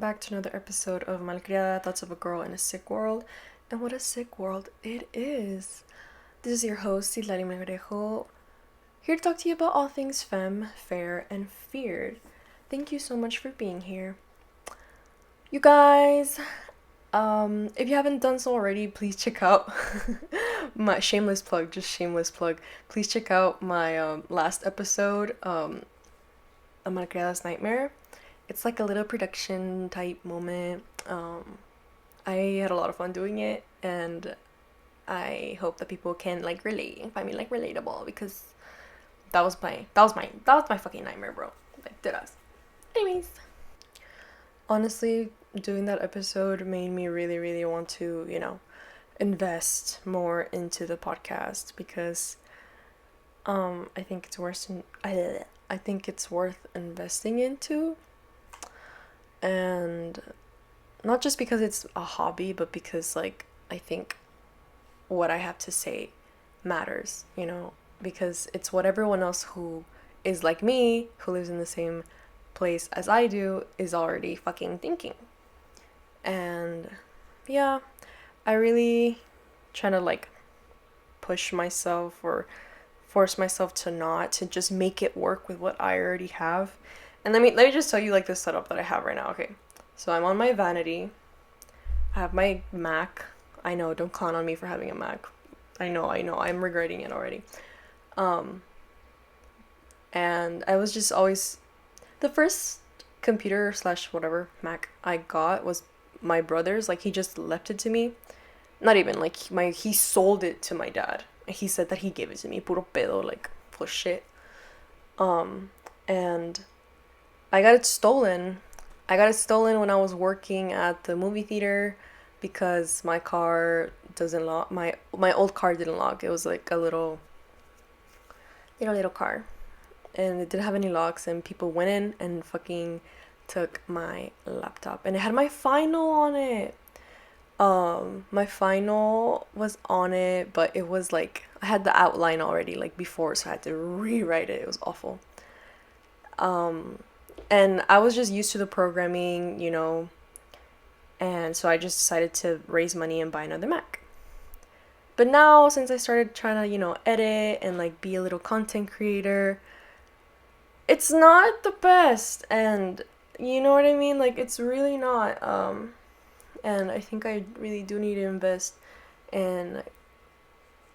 back to another episode of Malcriada, Thoughts of a Girl in a Sick World. And what a sick world it is. This is your host, Hilary Melgarejo, here to talk to you about all things femme, fair, and feared. Thank you so much for being here. You guys, if you haven't done so already, please check out my shameless plug, Please check out my last episode, A Malcriada's Nightmare. It's like a little production type moment. I had a lot of fun doing it, and I hope that people can relate and find me relatable, because that was my fucking nightmare, bro. Did us. Anyways, honestly, doing that episode made me really want to, invest more into the podcast, because I think it's worth investing into. And not just because it's a hobby, but because I think what I have to say matters, because it's what everyone else who is like me, who lives in the same place as I do, is already fucking thinking. And yeah, I really try to push myself or force myself to just make it work with what I already have. And let me just tell you the setup that I have right now. Okay, so I'm on my vanity. I have my Mac. I know, don't clown on me for having a Mac. I know, I'm regretting it already. And I was just always, the first computer / whatever Mac I got was my brother's. He just left it to me. Not even, he sold it to my dad. He said that he gave it to me, puro pedo, full shit. And I got it stolen. When I was working at the movie theater, because my car doesn't lock. My old car didn't lock. It was a little car, and it didn't have any locks. And people went in and fucking took my laptop, and it had my final on it. My final was on it, but it was I had the outline already before, so I had to rewrite it. It was awful. And I was just used to the programming, and so I just decided to raise money and buy another Mac. But now, since I started trying to, edit and be a little content creator, it's not the best, and you know what I mean? It's really not. And I think I really do need to invest in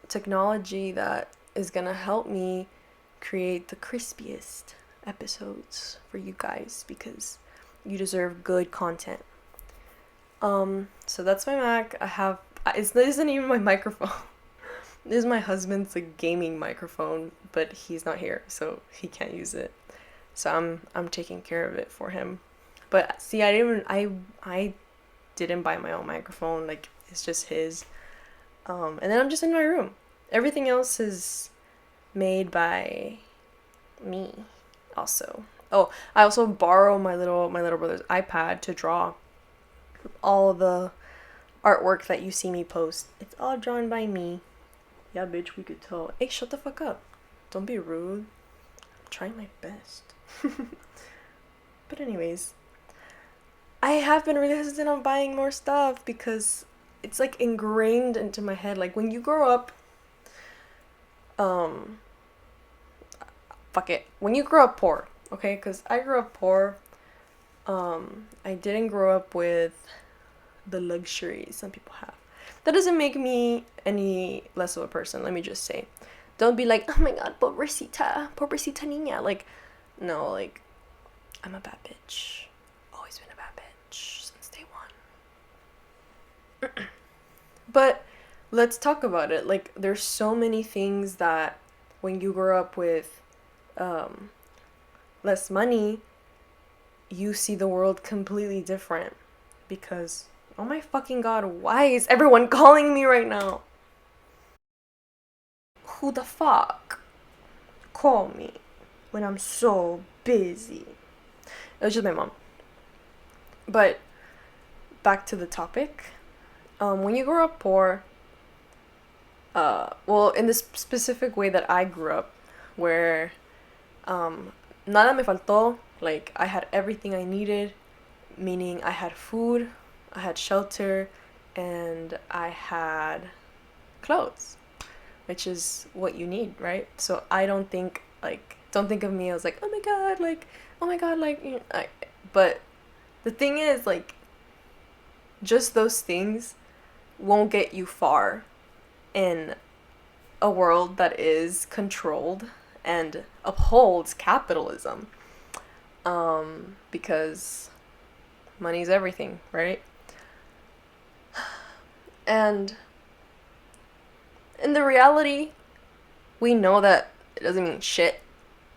technology that is gonna help me create the crispiest episodes for you guys, because you deserve good content. So that's my Mac. This isn't even my microphone. This is my husband's gaming microphone, but he's not here, so he can't use it. So I'm taking care of it for him. But see, I didn't buy my own microphone. It's just his. And then I'm just in my room. Everything else is made by me. Also, I also borrow my little brother's iPad to draw all of the artwork that you see me post. It's all drawn by me. Yeah, bitch, we could tell. Hey, shut the fuck up. Don't be rude. I'm trying my best. But anyways, I have been really hesitant on buying more stuff, because it's ingrained into my head. When you grow up, fuck it. When you grow up poor, okay? Because I grew up poor. I didn't grow up with the luxuries some people have. That doesn't make me any less of a person, let me just say. Don't be oh my god, pobrecita niña. No, I'm a bad bitch. Always been a bad bitch since day one. But let's talk about it. There's so many things that when you grow up with less money, you see the world completely different. Because, oh my fucking god, why is everyone calling me right now? Who the fuck call me when I'm so busy? It was just my mom. But back to the topic. When you grow up poor, in this specific way that I grew up, where nada me faltó, I had everything I needed, meaning I had food, I had shelter, and I had clothes, which is what you need, right? So I don't think of me as like, oh my god, like, oh my god, like, but the thing is, like, just those things won't get you far in a world that is controlled and upholds capitalism. Because money's everything, right? And in the reality, we know that it doesn't mean shit.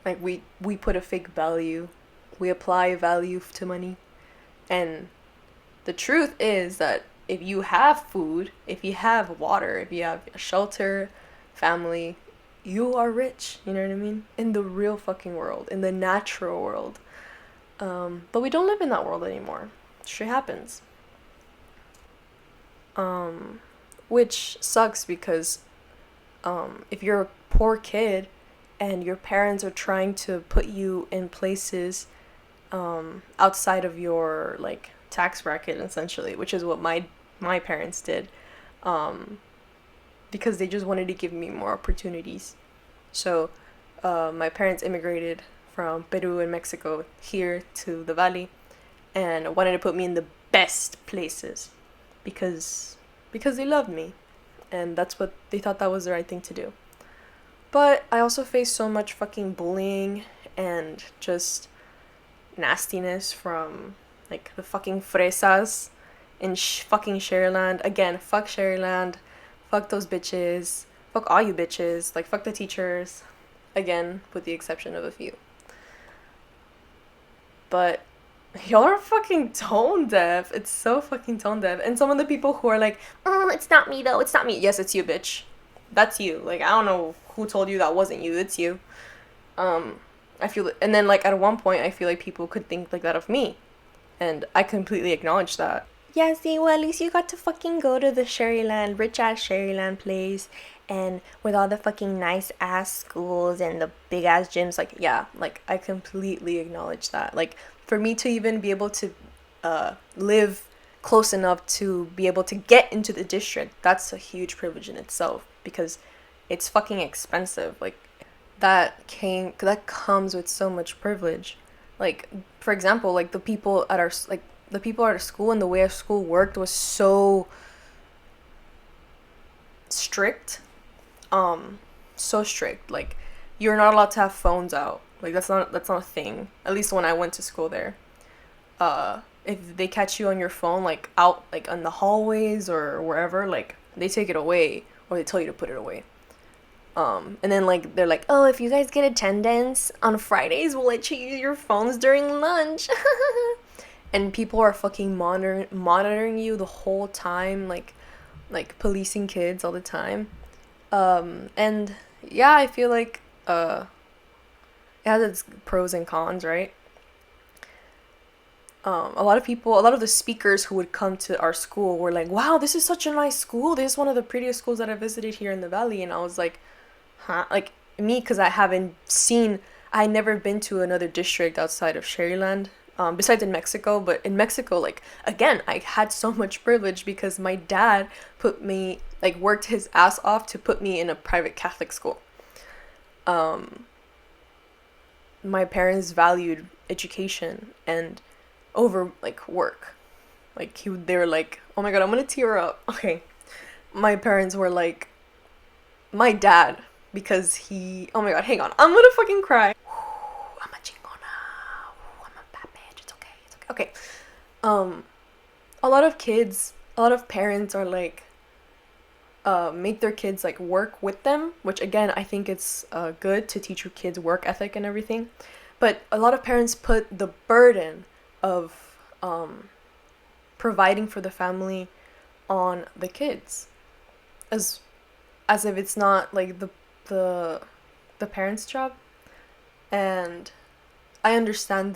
Like, we put a fake value, we apply value to money, and the truth is that if you have food, if you have water, if you have a shelter, family, you are rich. You know what I mean? In the real fucking world, in the natural world. But we don't live in that world anymore. Shit happens. Which sucks because if you're a poor kid and your parents are trying to put you in places outside of your like tax bracket essentially, which is what my parents did, because they just wanted to give me more opportunities. So my parents immigrated from Peru and Mexico here to the Valley and wanted to put me in the best places because they loved me and that's what they thought that was the right thing to do. But I also faced so much fucking bullying and just nastiness from like the fucking fresas in fucking Sharyland. Again, fuck Sharyland. Fuck those bitches. Fuck all you bitches. Like, fuck the teachers. Again, with the exception of a few. But y'all are fucking tone deaf. It's so fucking tone deaf. And some of the people who are like, oh, it's not me though. It's not me. Yes, it's you, bitch. That's you. Like, I don't know who told you that wasn't you. It's you. I feel, and then like at one point, I feel like people could think like that of me, and I completely acknowledge that. Yeah, see, well, at least you got to fucking go to the Sharyland, rich ass Sharyland place, and with all the fucking nice ass schools and the big ass gyms. Like, yeah, like I completely acknowledge that. Like, for me to even be able to live close enough to be able to get into the district, that's a huge privilege in itself because it's fucking expensive. Like, that comes with so much privilege. Like, for example, like the people at our school and the way our school worked was so strict. So strict. Like, you're not allowed to have phones out. Like, that's not a thing. At least when I went to school there. If they catch you on your phone, like out like in the hallways or wherever, like they take it away or they tell you to put it away. And then like they're like, oh, if you guys get attendance on Fridays, we'll let you use your phones during lunch. And people are fucking monitoring you the whole time, like policing kids all the time. And yeah, I feel like it has its pros and cons, right? A lot of the speakers who would come to our school were like, wow, this is such a nice school. This is one of the prettiest schools that I visited here in the Valley. And I was like, huh? Like, me, because I never been to another district outside of Sharyland, besides in Mexico. But in Mexico, like, again, I had so much privilege because my dad worked his ass off to put me in a private Catholic school. My parents valued education and over like work. Like they were like, oh my god, I'm gonna tear up. Okay, my parents were like, my dad, because oh my god, hang on, I'm gonna fucking cry. I'm a chingona. I'm a bad bitch. It's okay. It's okay. Okay. A lot of parents are like, make their kids like work with them, which again I think it's good to teach your kids work ethic and everything, but a lot of parents put the burden of providing for the family on the kids, as if it's not like the parents' job. And I understand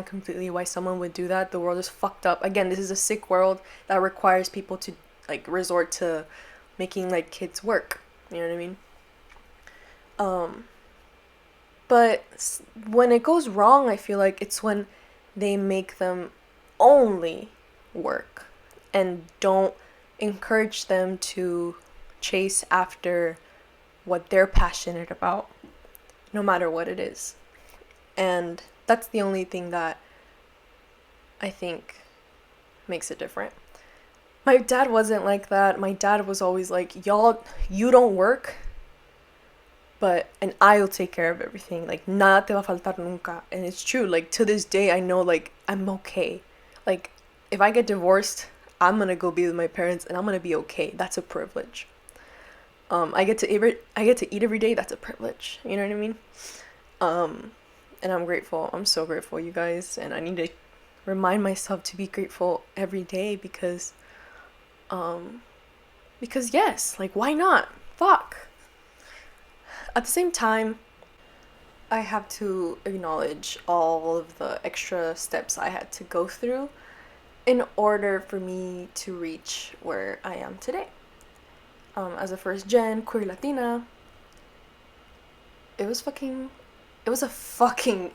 completely why someone would do that. The world is fucked up. Again, this is a sick world that requires people to like resort to making like kids work. You know what I mean? But when it goes wrong, I feel like it's when they make them only work, and don't encourage them to chase after what they're passionate about, no matter what it is. And that's the only thing that I think makes it different. My dad wasn't like that. My dad was always like, y'all, you don't work, and I'll take care of everything. Like, nada te va a faltar nunca. And it's true. Like, to this day, I know, like, I'm okay. Like, if I get divorced, I'm gonna go be with my parents and I'm gonna be okay. That's a privilege. I get to eat every day. That's a privilege. You know what I mean? And I'm grateful. I'm so grateful, you guys. And I need to remind myself to be grateful every day because yes, like, why not? Fuck. At the same time, I have to acknowledge all of the extra steps I had to go through in order for me to reach where I am today. As a first gen queer Latina, it was a fucking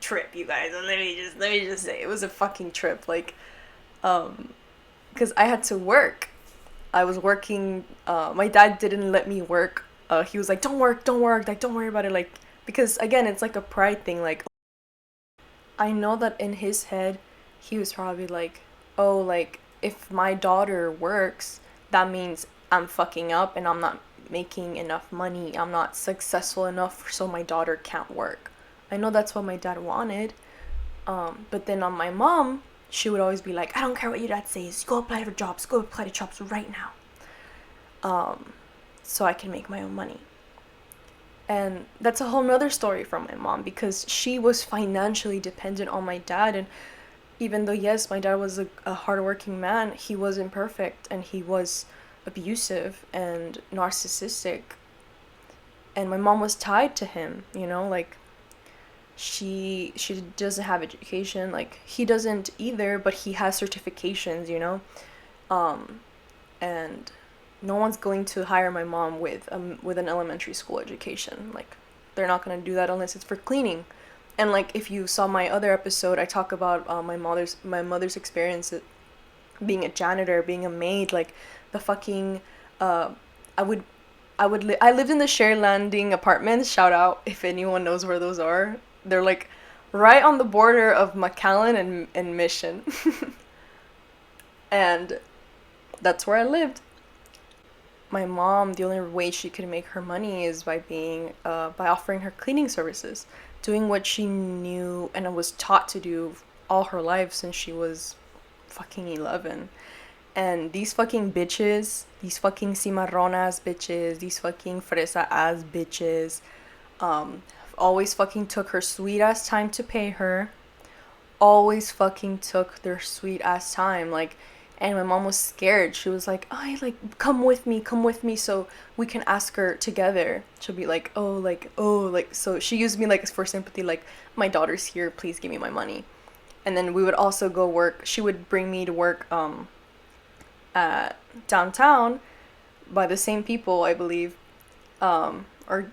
trip, you guys. Let me just say, it was a fucking trip. Like, because I had to work. I was working. My dad didn't let me work. He was like, don't work, like, don't worry about it, like, because again, it's like a pride thing. Like, I know that in his head, he was probably like, oh, like, if my daughter works, that means I'm fucking up and I'm not making enough money. I'm not successful enough, so my daughter can't work. I know that's what my dad wanted. But then on my mom, she would always be like, I don't care what your dad says. Go apply for jobs. Go apply to jobs right now. So I can make my own money. And that's a whole nother story from my mom, because she was financially dependent on my dad. And even though, yes, my dad was a hardworking man, he wasn't perfect, and he was abusive and narcissistic. And my mom was tied to him, you know, like, she doesn't have education, like, he doesn't either, but he has certifications, you know. And no one's going to hire my mom with an elementary school education. Like, they're not going to do that unless it's for cleaning. And, like, if you saw my other episode, I talk about my mother's experience at being a janitor, being a maid, like, the fucking I lived in the shared landing apartments. Shout out if anyone knows where those are. They're, like, right on the border of McAllen and Mission. And that's where I lived. My mom, the only way she could make her money is by offering her cleaning services, doing what she knew and was taught to do all her life since she was fucking 11. And these fucking bitches, these fucking cimarron ass bitches, these fucking fresa ass bitches, always fucking took her sweet ass time to pay her. Always fucking took their sweet ass time. Like, and my mom was scared. She was like, oh, like, come with me so we can ask her together. She'll be like, oh, like, so she used me, like, for sympathy, like, my daughter's here, please give me my money. And then we would also go work. She would bring me to work at downtown by the same people, I believe. Or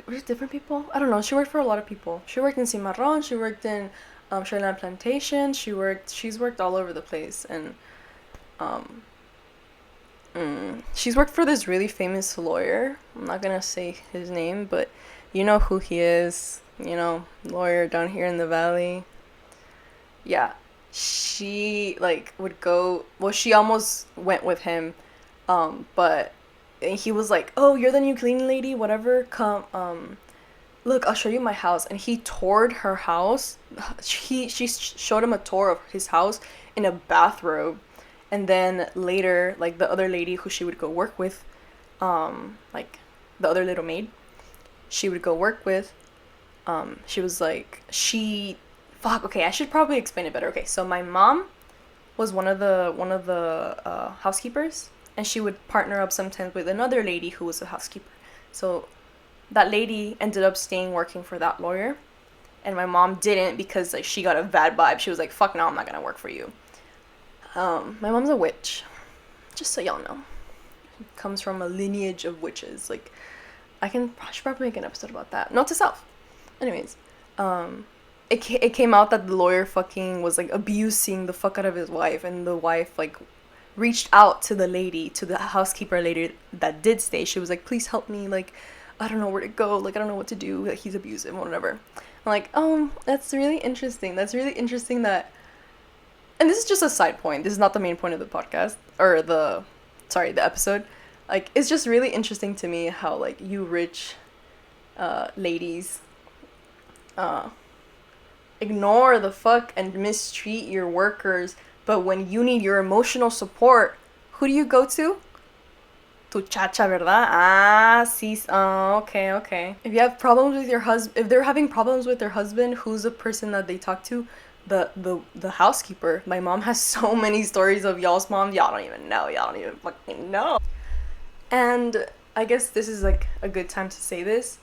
was it different people? I don't know. She worked for a lot of people. She worked in Cimarron. She worked in Sherland Plantation. She's worked all over the place. And she's worked for this really famous lawyer. I'm not gonna say his name, but you know who he is. You know, lawyer down here in the valley. Yeah, she, like, would go. Well, she almost went with him, but he was like, "Oh, you're the new cleaning lady. Whatever. Come. Look, I'll show you my house." And he toured her house. She showed him a tour of his house in a bathrobe. And then later, like, the other lady who she would go work with, like, the other little maid, she would go work with, she was like, fuck, okay, I should probably explain it better. Okay, so my mom was one of the housekeepers, and she would partner up sometimes with another lady who was a housekeeper. So that lady ended up staying working for that lawyer, and my mom didn't, because, like, she got a bad vibe. She was like, fuck no, I'm not gonna work for you. My mom's a witch, just so y'all know. She comes from a lineage of witches. Like, I should probably make an episode about that. Note to self. Anyways, it came out that the lawyer fucking was like abusing the fuck out of his wife, and the wife like reached out to the lady, to the housekeeper lady that did stay. She was like, please help me, like I don't know where to go, like I don't know what to do, like he's abusive or whatever. I'm like, oh, that's really interesting. That's really interesting that, and this is just a side point, this is not the main point of the podcast, or the episode. Like, it's just really interesting to me how like you rich ladies uh ignore the fuck and mistreat your workers, but when you need your emotional support, who do you go to? Tu chacha, ¿verdad? Ah, sí. Oh, okay, okay. If you have problems with your husband, if they're having problems with their husband, who's the person that they talk to? The housekeeper. My mom has so many stories of y'all's moms. Y'all don't even know. Y'all don't even fucking know. And I guess this is like a good time to say this.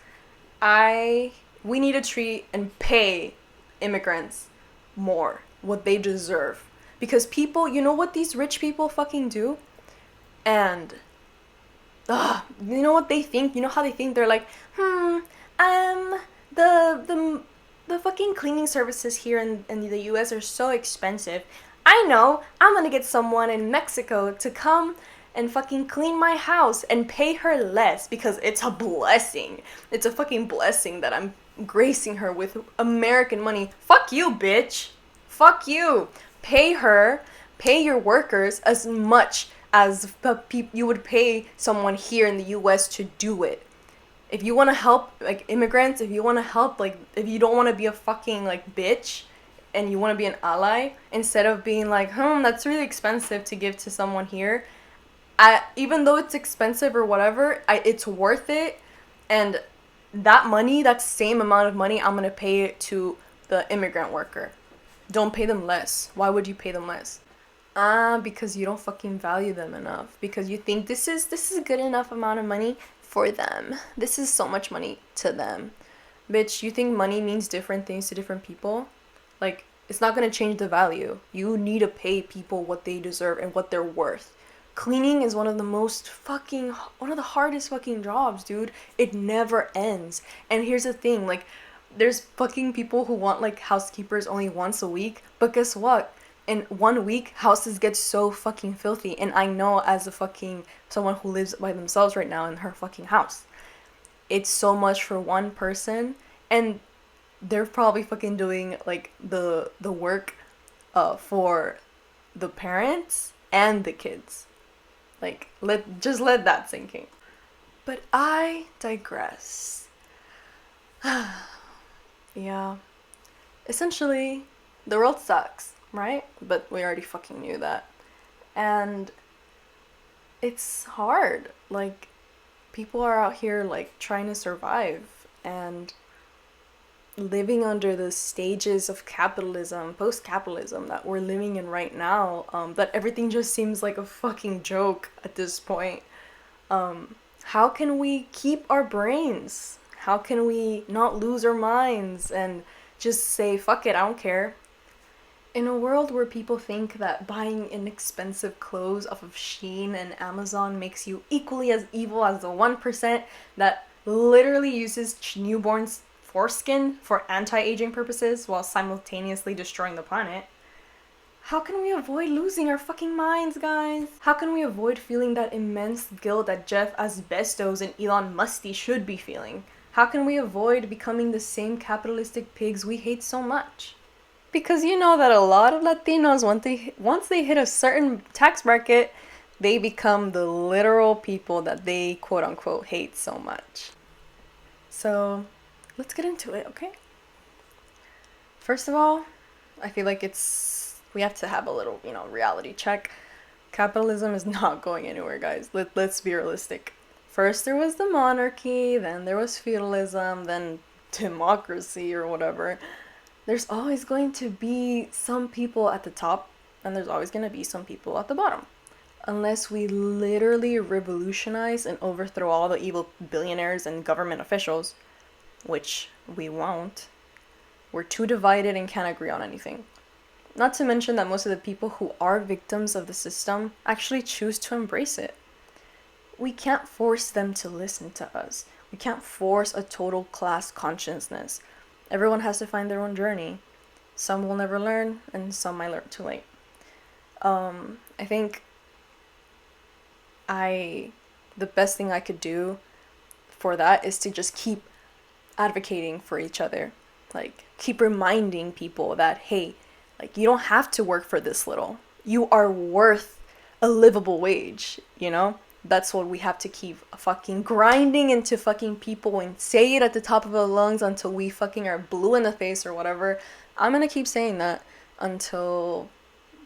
We need to treat and pay immigrants more what they deserve, because people, you know what these rich people fucking do, and you know what they think, you know how they think, they're like, the fucking cleaning services here in the US are so expensive. I know, I'm gonna get someone in Mexico to come and fucking clean my house and pay her less, because it's a blessing. It's a fucking blessing that I'm gracing her with American money. Fuck you, bitch. Fuck you. Pay her, pay your workers as much as you would pay someone here in the US to do it. If you want to help like immigrants, if you want to help, like if you don't want to be a fucking like bitch and you want to be an ally, instead of being like, that's really expensive to give to someone here, even though it's expensive or whatever, it's worth it. And that money, that same amount of money, I'm gonna pay it to the immigrant worker. Don't pay them less. Why would you pay them less? Because you don't fucking value them enough. Because you think this is a good enough amount of money for them. This is so much money to them. Bitch, you think money means different things to different people? Like, it's not gonna change the value. You need to pay people what they deserve and what they're worth. Cleaning is one of the hardest fucking jobs, dude. It never ends. And here's the thing, like, there's fucking people who want like housekeepers only once a week, but guess what? In 1 week, houses get so fucking filthy. And I know, as a fucking someone who lives by themselves right now in her fucking house, it's so much for one person, and they're probably fucking doing like the work for the parents and the kids. Like, let that sink in. But I digress. Yeah. Essentially, the world sucks, right? But we already fucking knew that. And it's hard. Like, people are out here, like, trying to survive and living under the stages of capitalism, post-capitalism that we're living in right now, that everything just seems like a fucking joke at this point. How can we keep our brains? How can we not lose our minds and just say, fuck it, I don't care? In a world where people think that buying inexpensive clothes off of Shein and Amazon makes you equally as evil as the 1% that literally uses newborns' foreskin for anti-aging purposes while simultaneously destroying the planet, how can we avoid losing our fucking minds, guys? How can we avoid feeling that immense guilt that Jeff Asbestos and Elon Musty should be feeling? How can we avoid becoming the same capitalistic pigs we hate so much? Because you know that a lot of Latinos, once they hit a certain tax bracket, they become the literal people that they quote unquote hate so much. So let's get into it, okay? First of all, I feel like we have to have a little, reality check. Capitalism is not going anywhere, guys. Let's be realistic. First there was the monarchy, then there was feudalism, then democracy or whatever. There's always going to be some people at the top, and there's always going to be some people at the bottom. Unless we literally revolutionize and overthrow all the evil billionaires and government officials, which we won't. We're too divided and can't agree on anything. Not to mention that most of the people who are victims of the system actually choose to embrace it. We can't force them to listen to us. We can't force a total class consciousness. Everyone has to find their own journey. Some will never learn, and some might learn too late. I think the best thing I could do for that is to just keep advocating for each other. Like, keep reminding people that, hey, like, you don't have to work for this little. You are worth a livable wage, you know? That's what we have to keep fucking grinding into fucking people and say it at the top of our lungs until we fucking are blue in the face or whatever. I'm gonna keep saying that until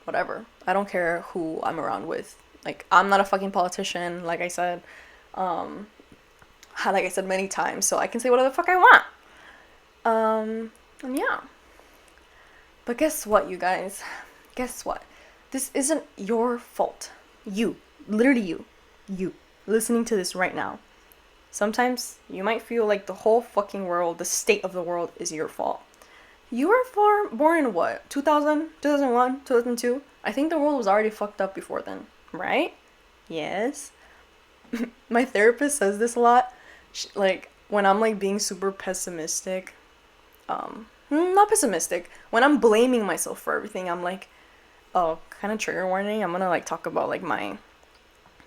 whatever. I don't care who I'm around with. Like, I'm not a fucking politician, like I said. Like I said many times, so I can say whatever the fuck I want. And yeah. But guess what, you guys? Guess what? This isn't your fault. You, literally you, listening to this right now. Sometimes you might feel like the whole fucking world, the state of the world, is your fault. You were born in what? 2000, 2001, 2002? I think the world was already fucked up before then, right? Yes. My therapist says this a lot. Like, when I'm like being super pessimistic, not pessimistic, when I'm blaming myself for everything, I'm like, oh, kind of trigger warning. I'm gonna like talk about like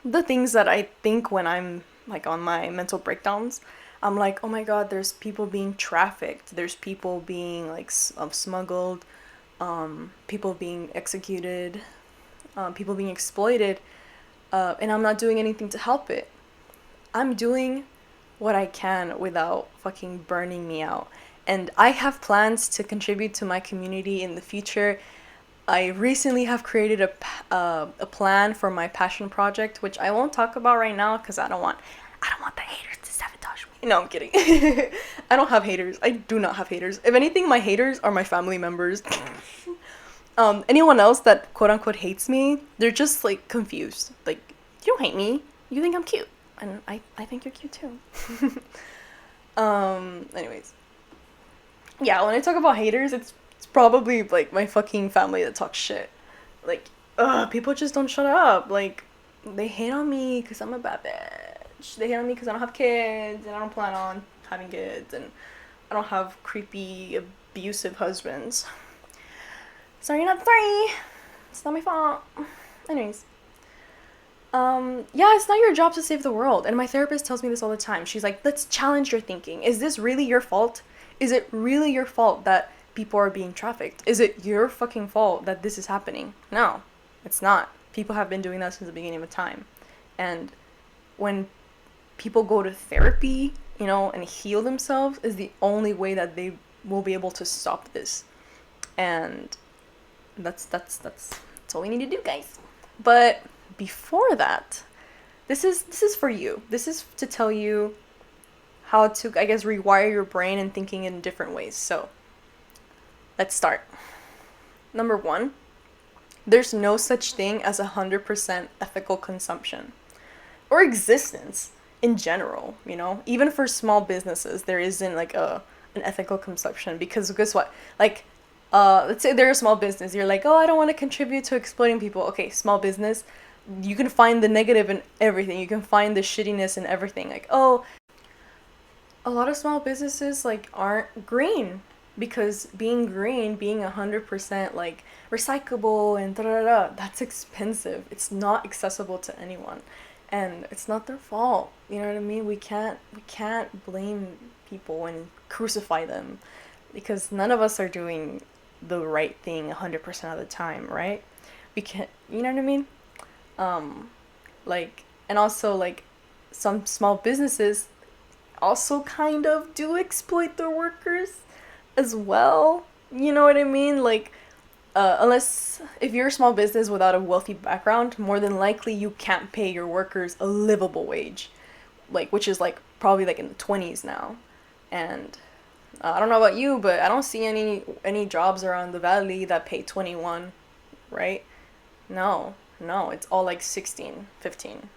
the things that I think when I'm like on my mental breakdowns. I'm like, oh my god, there's people being trafficked, there's people being like smuggled, people being executed, people being exploited, and I'm not doing anything to help it. I'm doing what I can without fucking burning me out. And I have plans to contribute to my community in the future. I recently have created a plan for my passion project, which I won't talk about right now because I don't want the haters to sabotage me. No, I'm kidding. I don't have haters. I do not have haters. If anything, my haters are my family members. Anyone else that quote unquote hates me, they're just like confused. Like, you don't hate me. You think I'm cute. And I think you're cute too. Anyways. Yeah, when I talk about haters, it's probably like my fucking family that talks shit. Like, people just don't shut up. Like, they hate on me because I'm a bad bitch. They hate on me because I don't have kids and I don't plan on having kids and I don't have creepy, abusive husbands. Sorry, not sorry. It's not my fault. Anyways. Yeah, it's not your job to save the world. And my therapist tells me this all the time. She's like, let's challenge your thinking. Is this really your fault? Is it really your fault that people are being trafficked? Is it your fucking fault that this is happening? No, it's not. People have been doing that since the beginning of time. And when people go to therapy, you know, and heal themselves is the only way that they will be able to stop this. And that's all we need to do, guys. But before that, this is for you. This is to tell you how to, I guess, rewire your brain and thinking in different ways. So, let's start. Number 1, there's no such thing as 100% ethical consumption or existence in general, you know? Even for small businesses, there isn't like an ethical consumption because guess what? Like, let's say they're a small business. You're like, oh, I don't want to contribute to exploiting people. Okay, small business. You can find the negative in everything. You can find the shittiness in everything. Like, oh, a lot of small businesses like aren't green because being green, being 100% like recyclable and that's expensive. It's not accessible to anyone, and it's not their fault. You know what I mean? We can't blame people and crucify them because none of us are doing the right thing 100% of the time, right? We can't. You know what I mean? Like, and also like some small businesses also kind of do exploit their workers as well. You know what I mean? Like, unless if you're a small business without a wealthy background, more than likely you can't pay your workers a livable wage, like, which is like probably like in the 20s now. And I don't know about you, but I don't see any jobs around the valley that pay 21, right? No, it's all like 16, 15.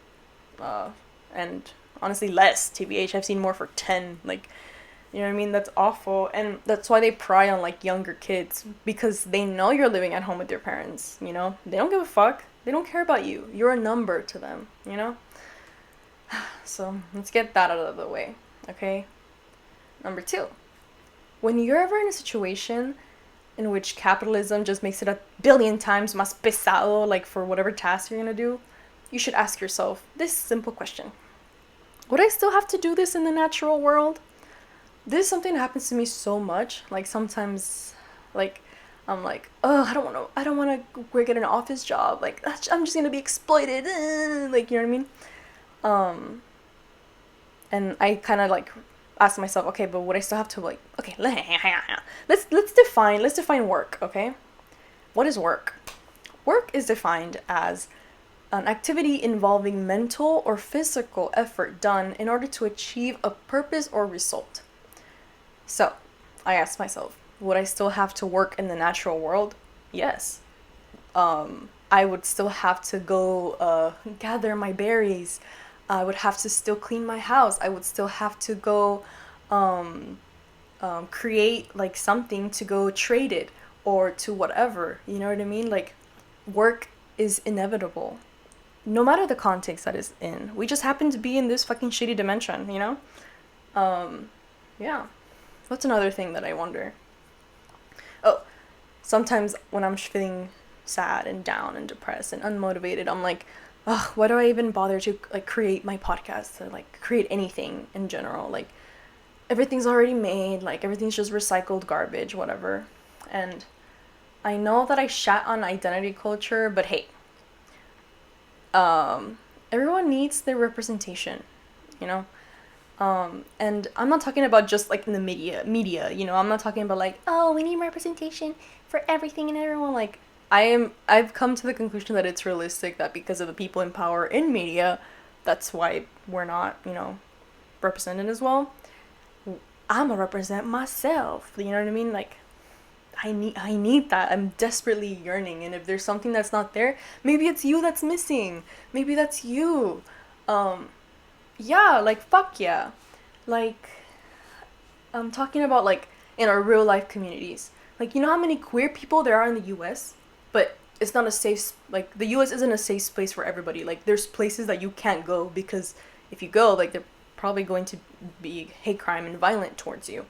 And honestly less, TBH. I've seen more for 10. Like, you know what I mean? That's awful. And that's why they pry on like younger kids, because they know you're living at home with your parents, you know? They don't give a fuck. They don't care about you. You're a number to them, you know? So let's get that out of the way, okay? Number 2. when you're ever in a situation in which capitalism just makes it a billion times más pesado, like for whatever task you're gonna do, you should ask yourself this simple question: would I still have to do this in the natural world? This is something that happens to me so much. Like sometimes, like I'm like, oh, I don't want to work at an office job. Like I'm just gonna be exploited. Like, you know what I mean? Um, and I kind of like ask myself, okay, but would I still have to like, okay, let's define work, okay? What is work? Work is defined as an activity involving mental or physical effort done in order to achieve a purpose or result. So, I asked myself, would I still have to work in the natural world? Yes. I would still have to go gather my berries. I would have to still clean my house. I would still have to go um, create like something to go trade it or to whatever. You know what I mean? Like, work is inevitable, no matter the context that is in. We just happen to be in this fucking shitty dimension, you know? Yeah. What's another thing that I wonder? Oh, sometimes when I'm feeling sad and down and depressed and unmotivated, I'm like, ugh, why do I even bother to like create my podcast or like create anything in general? Like everything's already made, like everything's just recycled garbage, whatever. And I know that I shat on identity culture, but hey, everyone needs their representation, you know? And I'm not talking about just like in the media, you know, I'm not talking about like, oh, we need representation for everything and everyone. Like, I've come to the conclusion that it's realistic that because of the people in power in media, that's why we're not, you know, represented as well. I'm gonna represent myself, you know what I mean? Like, I need that. I'm desperately yearning, and if there's something that's not there, maybe it's you that's missing. Maybe that's you. Um, yeah, like fuck yeah. Like I'm talking about like in our real life communities. Like you know how many queer people there are in the US, but it's not a safe like the US isn't a safe place for everybody. Like there's places that you can't go because if you go, like they're probably going to be hate crime and violent towards you.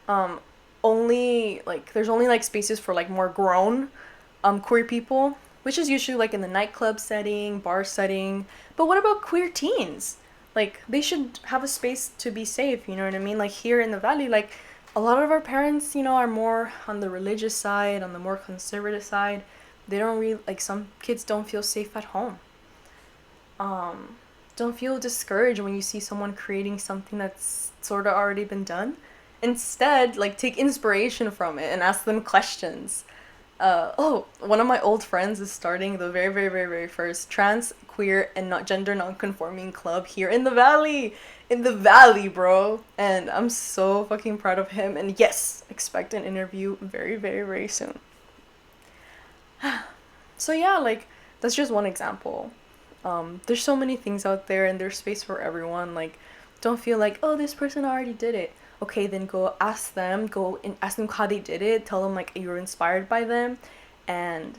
Um only like there's only like spaces for like more grown queer people, which is usually like in the nightclub setting, bar setting. But what about queer teens? Like they should have a space to be safe, you know what I mean? Like here in the valley, like a lot of our parents, you know, are more on the religious side, on the more conservative side. They don't really like some kids don't feel safe at home. Um don't feel discouraged when you see someone creating something that's sort of already been done. Instead, like take inspiration from it and ask them questions. Oh, one of my old friends is starting the very, very, very, very first trans, queer, and not gender non-conforming club here in the valley. In the valley, bro. And I'm so fucking proud of him. And yes, expect an interview very, very, very soon. So yeah, like that's just one example. There's so many things out there, and there's space for everyone. Like, don't feel like, oh, this person already did it. Okay, then go and ask them how they did it. Tell them like you were inspired by them, and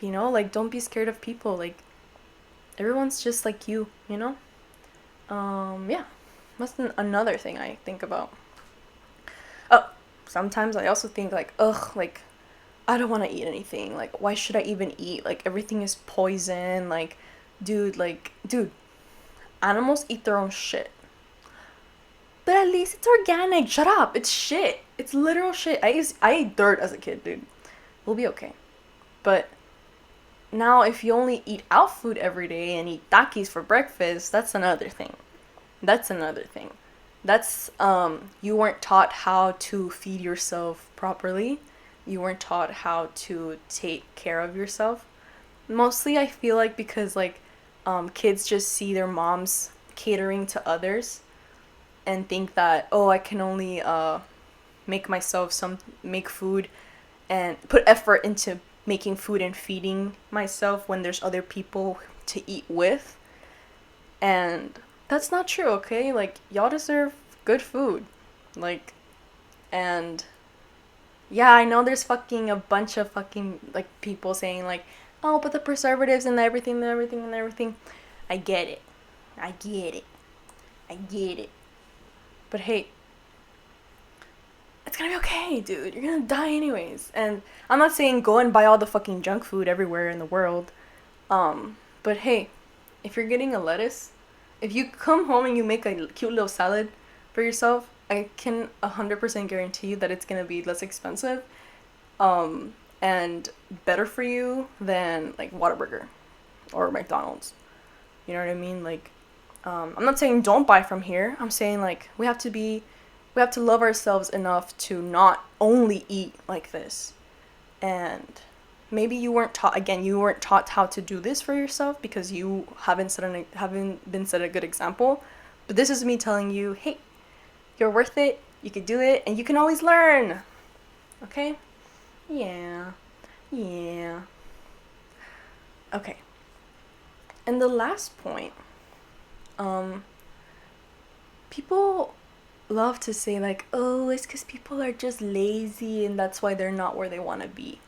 you know, like don't be scared of people. Like everyone's just like you know. Yeah, that's another thing I think about. Oh, sometimes I also think like, ugh, like I don't want to eat anything. Like, why should I even eat? Like, everything is poison. Dude, animals eat their own shit. But at least it's organic. Shut up. It's shit. It's literal shit. I ate dirt as a kid, dude. We'll be okay. But now, if you only eat out food every day and eat takis for breakfast, that's another thing. That's another thing. That's you weren't taught how to feed yourself properly. You weren't taught how to take care of yourself. Mostly I feel like because like kids just see their moms catering to others and think that, oh, I can only make food and put effort into making food and feeding myself when there's other people to eat with. And that's not true, okay? Like y'all deserve good food. Like, and yeah, I know there's fucking a bunch of fucking like people saying like, oh, but the preservatives and everything and everything and everything. I get it. I get it. I get it. But hey, it's gonna be okay, dude. You're gonna die anyways. And I'm not saying go and buy all the fucking junk food everywhere in the world. But hey, if you're getting a lettuce, if you come home and you make a cute little salad for yourself, I can 100% guarantee you that it's gonna be less expensive, and better for you than like Whataburger or McDonald's. You know what I mean? Like, I'm not saying don't buy from here. I'm saying like we have to love ourselves enough to not only eat like this. And maybe you weren't taught how to do this for yourself because you haven't been set a good example. But this is me telling you, hey, you're worth it. You can do it, and you can always learn. Okay? Yeah. Okay. And the last point, people love to say like, oh, it's because people are just lazy and that's why they're not where they want to be.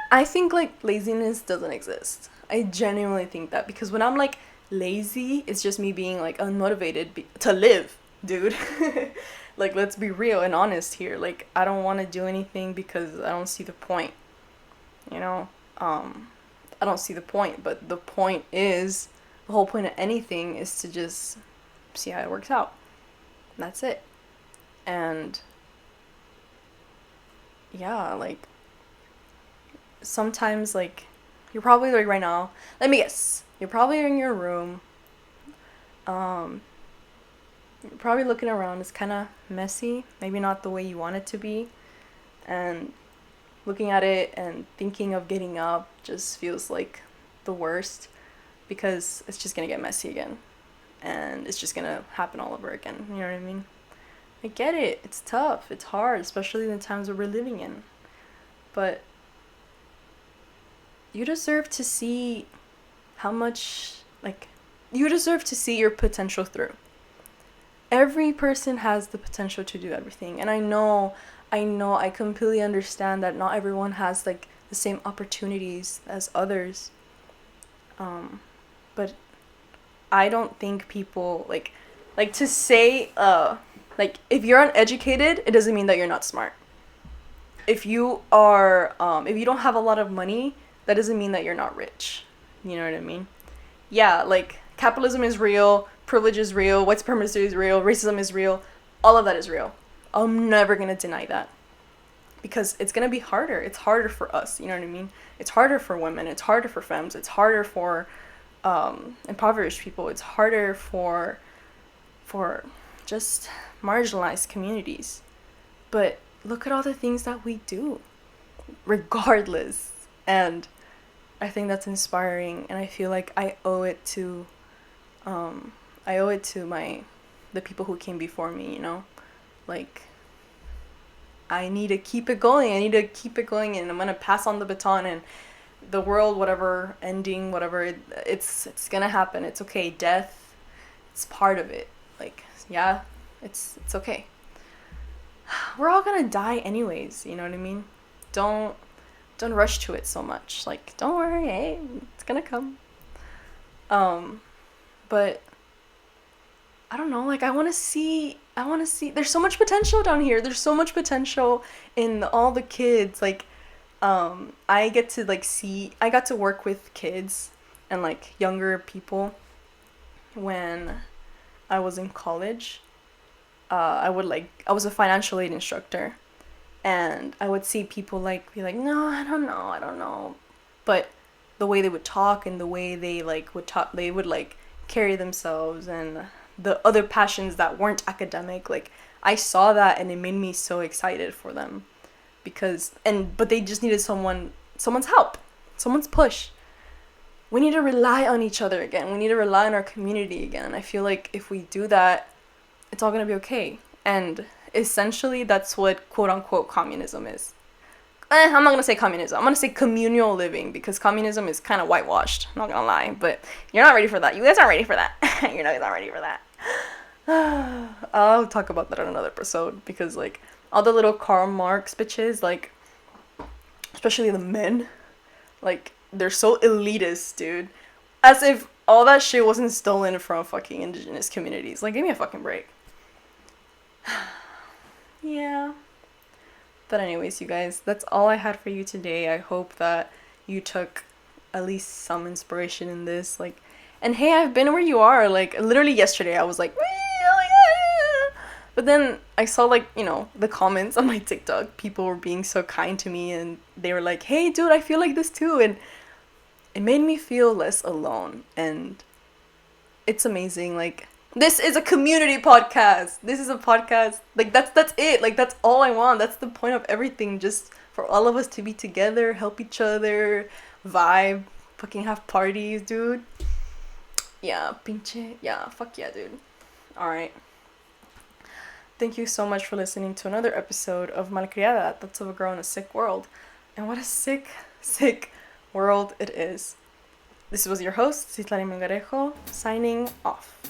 I think like laziness doesn't exist. I genuinely think that, because when I'm like lazy, it's just me being like unmotivated to live, dude. Like, let's be real and honest here. Like, I don't want to do anything because I don't see the point. You know, I don't see the point, but the point is, the whole point of anything is to just see how it works out. That's it. And yeah, like, sometimes, like, you're probably like right now, let me guess, you're probably in your room, you're probably looking around, it's kind of messy, maybe not the way you want it to be, and looking at it and thinking of getting up just feels like the worst, because it's just gonna get messy again, and it's just gonna happen all over again. You know what I mean? I get it. It's tough. It's hard, especially in the times that we're living in. But you deserve to see how much, like, you deserve to see your potential through. Every person has the potential to do everything. And I know, I completely understand that not everyone has, like, the same opportunities as others. But I don't think people, like to say, like, if you're uneducated, it doesn't mean that you're not smart. If you are, if you don't have a lot of money, that doesn't mean that you're not rich. You know what I mean? Yeah, like, capitalism is real, privilege is real, white supremacy is real, racism is real, all of that is real. I'm never gonna deny that. Because it's gonna be harder. It's harder for us, you know what I mean? It's harder for women, it's harder for femmes, it's harder for impoverished people, it's harder for just marginalized communities. But look at all the things that we do, regardless. And I think that's inspiring, and I feel like I owe it to the people who came before me, you know? Like, I need to keep it going, and I'm gonna pass on the baton, and the world, whatever, ending, whatever, it's gonna happen. It's okay. Death, it's part of it. Like, yeah, it's okay. We're all gonna die anyways, you know what I mean? Don't rush to it so much. Like, don't worry, hey, it's gonna come. But I don't know, like, I want to see, there's so much potential down here. There's so much potential in all the kids. Like, I got to work with kids and, like, younger people when I was in college. I was a financial aid instructor, and I would see people, like, be like, no, I don't know. But the way they would talk and the way they, like, they would, like, carry themselves, and the other passions that weren't academic, like, I saw that, and it made me so excited for them, but they just needed someone's help, someone's push. We need to rely on each other again. We need to rely on our community again. And I feel like if we do that, it's all gonna be okay. And essentially, that's what quote-unquote communism is. I'm not gonna say communism. I'm gonna say communal living, because communism is kind of whitewashed. I'm not gonna lie, but you're not ready for that. You guys aren't ready for that. You're not ready for that. I'll talk about that in another episode, because, like, all the little Karl Marx bitches, like, especially the men, like, they're so elitist, dude. As if all that shit wasn't stolen from fucking indigenous communities. Like, give me a fucking break. Yeah. But anyways, you guys, that's all I had for you today. I hope that you took at least some inspiration in this. Like, and hey, I've been where you are. Like, literally yesterday, I was like, oh my God. But then I saw, like, the comments on my TikTok. People were being so kind to me, and they were like, hey, dude, I feel like this too. And it made me feel less alone. And it's amazing. Like, this is a community podcast. This is a podcast. Like, that's it. Like, that's all I want. That's the point of everything. Just for all of us to be together, help each other, vibe, fucking have parties, dude. Yeah, pinche. Yeah, fuck yeah, dude. All right. Thank you so much for listening to another episode of Malcriada, Thoughts of a Girl in a Sick World. And what a sick, sick world it is. This was your host, Citlali Mangarejo, signing off.